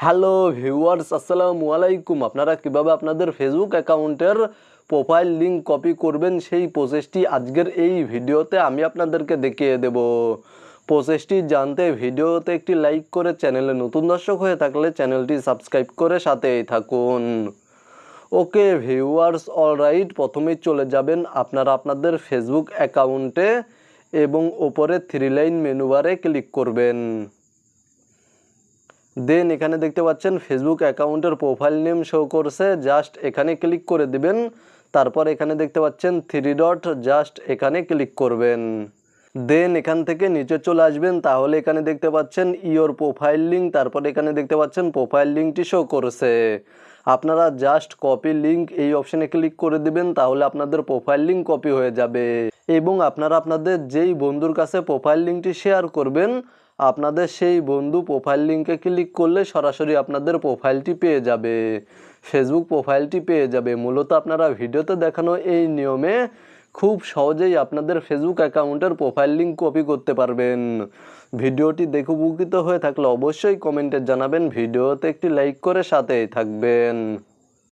Hello viewers, আসসালামু আলাইকুম। আপনারা কিভাবে আপনাদের ফেসবুক অ্যাকাউন্টের প্রোফাইল লিংক কপি করবেন সেই প্রসেসটি আজকের এই ভিডিওতে আমি আপনাদেরকে দেখিয়ে দেব। প্রসেসটি জানতে ভিডিওতে একটি লাইক করে, চ্যানেলে নতুন দর্শক হয়ে থাকলে চ্যানেলটি সাবস্ক্রাইব করে সাথেই থাকুন। ওকে ভিউয়ার্স, অলরাইট, প্রথমেই চলে যাবেন আপনারা আপনাদের ফেসবুক অ্যাকাউন্টে এবং ওপরে থ্রি লাইন মেনু বারে ক্লিক করবেন। দেন এখানে দেখতে পাচ্ছেন ফেসবুক অ্যাকাউন্টের প্রোফাইল নেম শো করছে, জাস্ট এখানে ক্লিক করে দিবেন। তারপর এখানে দেখতে পাচ্ছেন থ্রি ডট, জাস্ট এখানে ক্লিক করবেন। দেন এখান থেকে নিচে চলে আসবেন, তাহলে এখানে দেখতে পাচ্ছেন ইওর প্রোফাইল লিঙ্ক, তারপর এখানে দেখতে পাচ্ছেন প্রোফাইল লিঙ্কটি শো করছে। আপনারা জাস্ট কপি লিঙ্ক এই অপশানে ক্লিক করে দিবেন, তাহলে আপনাদের প্রোফাইল লিঙ্ক কপি হয়ে যাবে এবং আপনারা আপনাদের যেই বন্ধুর কাছে প্রোফাইল লিঙ্কটি শেয়ার করবেন, আপনাদের সেই বন্ধু প্রোফাইল লিঙ্কে ক্লিক করলে সরাসরি আপনাদের প্রোফাইলটি পেয়ে যাবে, ফেসবুক প্রোফাইলটি পেয়ে যাবে। মূলত আপনারা ভিডিওতে দেখানো এই নিয়মে খুব সহজেই আপনাদের ফেসবুক অ্যাকাউন্টের প্রোফাইল লিঙ্ক কপি করতে পারবেন। ভিডিওটি দেখে উপকৃত হয়ে থাকলে অবশ্যই কমেন্টে জানাবেন, ভিডিওতে একটি লাইক করে সাথেই থাকবেন।